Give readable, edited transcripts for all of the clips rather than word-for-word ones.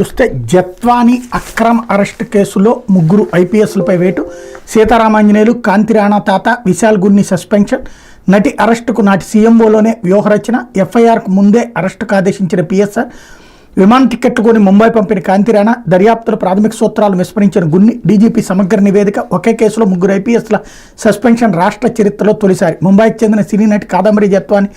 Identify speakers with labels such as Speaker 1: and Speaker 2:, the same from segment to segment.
Speaker 1: చూస్తే జత్వాని అక్రమ అరెస్ట్ కేసులో ముగ్గురు ఐపీఎస్లపై వేటు. సీతారామాంజనేయులు, కాంతి రాణా తాత, విశాల్ గున్ని సస్పెన్షన్. నటి అరెస్టుకు నాటి సీఎంఓలోనే వ్యూహరచన. ఎఫ్ఐఆర్కు ముందే అరెస్టుకు ఆదేశించిన పిఎస్ఆర్. విమాన టికెట్లు కొని ముంబై పంపిన కాంతి రాణా. దర్యాప్తులో ప్రాథమిక సూత్రాలు విస్మరించిన గున్ని. డీజీపీ సమగ్ర నివేదిక. ఒకే కేసులో ముగ్గురు ఐపీఎస్ల సస్పెన్షన్ రాష్ట్ర చరిత్రలో తొలిసారి. ముంబైకి చెందిన సినీ నటి కాదంబరి జత్వాని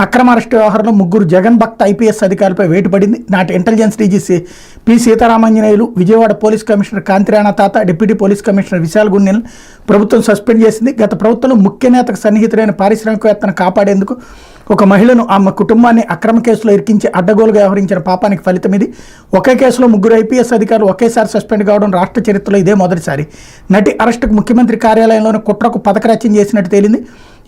Speaker 1: అక్రమ అరెస్టు వ్యవహారంలో ముగ్గురు జగన్ భక్త ఐపీఎస్ అధికారులపై వేటు పడింది. నాటి intelligence DG P Seetharamanjaneyulu, Vijayawada police commissioner Kanti Rana Tata, deputy police commissioner Vishal గున్నెలను ప్రభుత్వం సస్పెండ్ చేసింది. గత ప్రభుత్వంలో ముఖ్య నేతకు సన్నిహితులైన పారిశ్రామికవేత్తను కాపాడేందుకు ఒక మహిళను ఆమె కుటుంబాన్ని అక్రమ కేసులో ఇరికించి అడ్డగోలుగా వ్యవహరించిన పాపానికి ఫలితం ఇది. ఒకే కేసులో ముగ్గురు ఐపీఎస్ అధికారులు ఒకేసారి సస్పెండ్ కావడం రాష్ట్ర చరిత్రలో ఇదే మొదటిసారి. నటి అరెస్టుకు ముఖ్యమంత్రి కార్యాలయంలోని కుట్రకు పథకరచన చేసినట్టు తేలింది.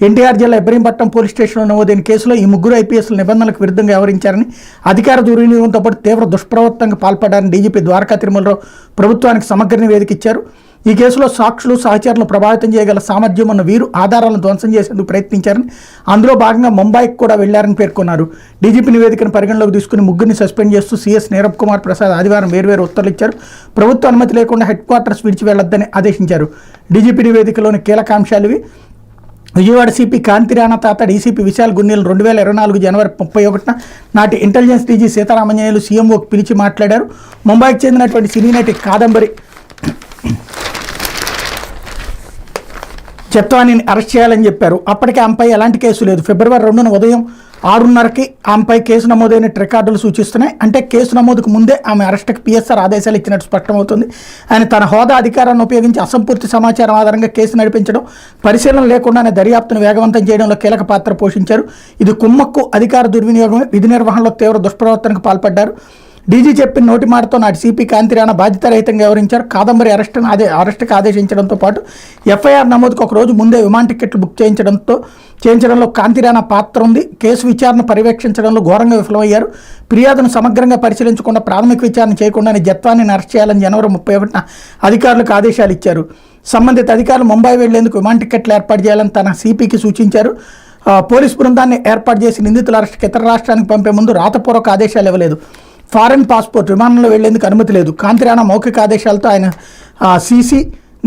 Speaker 1: ఎన్టీఆర్ జిల్లా ఇబ్రహీంపట్నం పోలీస్ స్టేషన్లో నమోదైన కేసులో ఈ ముగ్గురు ఐపీఎస్ల నిబంధనలకు విరుద్ధంగా వ్యవహరించారని, అధికార దుర్వినియోగంతో పాటు తీవ్ర దుష్ప్రవర్తనకు పాల్పడ్డారని డీజీపీ ద్వారకా తిరుమలరావు ప్రభుత్వానికి సమగ్ర నివేదిక ఇచ్చారు. ఈ కేసులో సాక్షులు, సహచరులను ప్రభావితం చేయగల సామర్థ్యం ఉన్న వీరు ఆధారాలను ధ్వంసం చేసేందుకు ప్రయత్నించారని, అందులో భాగంగా ముంబైకి కూడా వెళ్లారని పేర్కొన్నారు. డీజీపీ నివేదికను పరిగణలోకి తీసుకుని ముగ్గురిని సస్పెండ్ చేస్తూ సీఎస్ నీరబ్ కుమార్ ప్రసాద్ ఆదివారం వేర్వేరు ఉత్తర్వులు ఇచ్చారు. ప్రభుత్వ అనుమతి లేకుండా హెడ్ క్వార్టర్స్ విడిచి వెళ్లొద్దని ఆదేశించారు. డీజీపీ నివేదికలోని కీలకాంశాలు ఇవి. విజయవాడ సిపి కాంతి రాణా తాత, డీసీపీ విశాల్ గున్నెలు 2024 జనవరి 31న నాటి ఇంటెలిజెన్స్ డీజీ సీతారామాంజనేయులు సీఎంఓకి పిలిచి మాట్లాడారు. ముంబైకి చెందినటువంటి సినీ నటి కాదంబరి జత్వానీని అరెస్ట్ చేయాలని చెప్పారు. అప్పటికే ఆమెపై ఎలాంటి కేసు లేదు. ఫిబ్రవరి 2న ఉదయం 6:30కి ఆమెపై కేసు నమోదైన రికార్డులు సూచిస్తున్నాయి. అంటే కేసు నమోదుకు ముందే ఆమె అరెస్టుకు పిఎస్ఆర్ ఆదేశాలు ఇచ్చినట్టు స్పష్టమవుతుంది. ఆయన తన హోదా అధికారాన్ని ఉపయోగించి అసంపూర్తి సమాచారం ఆధారంగా కేసు నడిపించడం, పరిశీలన లేకుండానే దర్యాప్తును వేగవంతం చేయడంలో కీలక పాత్ర పోషించారు. ఇది కుమ్మక్కు, అధికార దుర్వినియోగమే. విధి నిర్వహణలో తీవ్ర దుష్ప్రవర్తనకు పాల్పడ్డారు. డీజీ చెప్పిన నోటి మాటతో నాటి సిపి కాంతి రాణా బాధ్యతారహితంగా వ్యవహరించారు. కాదంబరి అరెస్టుకు ఆదేశించడంతో పాటు ఎఫ్ఐఆర్ నమోదుకు ఒక రోజు ముందే విమాన టికెట్లు బుక్ చేయించడంలో కాంతి రాణా పాత్ర ఉంది. కేసు విచారణ పర్యవేక్షించడంలో ఘోరంగా విఫలమయ్యారు. ఫిర్యాదును సమగ్రంగా పరిశీలించకుండా, ప్రాథమిక విచారణ చేయకుండానే జత్వానీని అరెస్ట్ చేయాలని జనవరి 31న అధికారులకు ఆదేశాలు ఇచ్చారు. సంబంధిత అధికారులు ముంబై వెళ్లేందుకు విమాన టికెట్లు ఏర్పాటు చేయాలని తన సిపికి సూచించారు. పోలీస్ బృందాన్ని ఏర్పాటు చేసి నిందితుల అరెస్టుకు ఇతర రాష్ట్రానికి పంపే ముందు రాతపూర్వక ఆదేశాలు ఇవ్వలేదు. ఫారెన్ పాస్పోర్ట్, విమానంలో వెళ్లేందుకు అనుమతి లేదు. కాంతి రాణా మౌఖిక ఆదేశాలతో ఆయన సీసీ,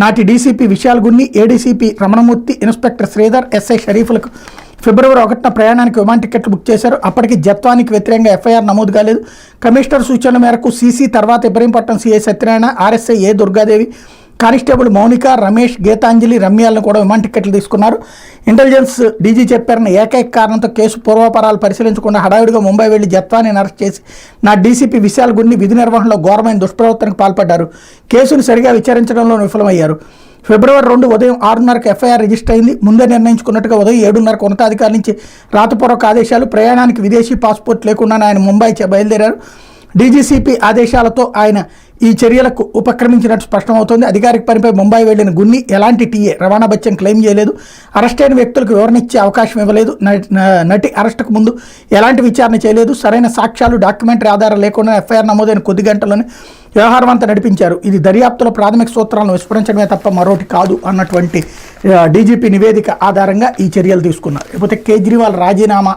Speaker 1: నాటి DCP Vishal Gunni, ADCP Ramanamurthy, inspector Sridhar, SI షరీఫ్లకు ఫిబ్రవరి 1న ప్రయాణానికి విమాన టికెట్లు బుక్ చేశారు. అప్పటికి జత్వానికి వ్యతిరేకంగా ఎఫ్ఐఆర్ నమోదు కాలేదు. కమిషనర్ సూచనల మేరకు సీసీ తర్వాత ఇబ్రహీంపట్నం సీఐ సత్యనారాయణ, ఆర్ఎస్ఐ ఏ దుర్గాదేవి, కానిస్టేబుల్ మౌనిక, రమేష్, గీతాంజలి, రమ్యాలను కూడా విమాన టికెట్లు తీసుకున్నారు. ఇంటెలిజెన్స్ డీజీ చెప్పారన్న ఏకైక కారణంతో కేసు పూర్వాపరాలు పరిశీలించకుండా హడావిడిగా ముంబై వెళ్లి జత్వానీని అరెస్ట్ చేసి నా డీసీపీ విశాల్ గున్ని విధి నిర్వహణలో ఘోరమైన దుష్ప్రవర్తనకు పాల్పడ్డారు. కేసును సరిగా విచారించడంలో విఫలమయ్యారు. ఫిబ్రవరి 2 ఉదయం 6:30కి ఎఫ్ఐఆర్ రిజిస్టర్ అయింది. ముందే నిర్ణయించుకున్నట్టుగా ఉదయం 7:30కు ఉన్నతాధికారుల నుంచి రాతపూర్వక ఆదేశాలు. ప్రయాణానికి విదేశీ పాస్పోర్ట్ లేకుండానే ఆయన ముంబై బయలుదేరారు. డీజీసీపీ ఆదేశాలతో ఆయన ఈ చర్యలకు ఉపక్రమించినట్టు స్పష్టమవుతోంది. అధికారిక పనిపై ముంబై వెళ్లిన గున్ని ఎలాంటి టీఏ, రవాణా బత్యం క్లెయిమ్ చేయలేదు. అరెస్ట్ అయిన వ్యక్తులకు వివరణ ఇచ్చే అవకాశం ఇవ్వలేదు. నటి అరెస్టుకు ముందు ఎలాంటి విచారణ చేయలేదు. సరైన సాక్ష్యాలు, డాక్యుమెంటరీ ఆధారం లేకుండా ఎఫ్ఐఆర్ నమోదైన కొద్ది గంటల్లోనే వ్యవహారం అంతా నడిపించారు. ఇది దర్యాప్తులో ప్రాథమిక సూత్రాలను విస్మరించడమే తప్ప మరొకటి కాదు అన్నటువంటి డీజీపీ నివేదిక ఆధారంగా ఈ చర్యలు తీసుకున్నారు. లేకపోతే కేజ్రీవాల్ రాజీనామా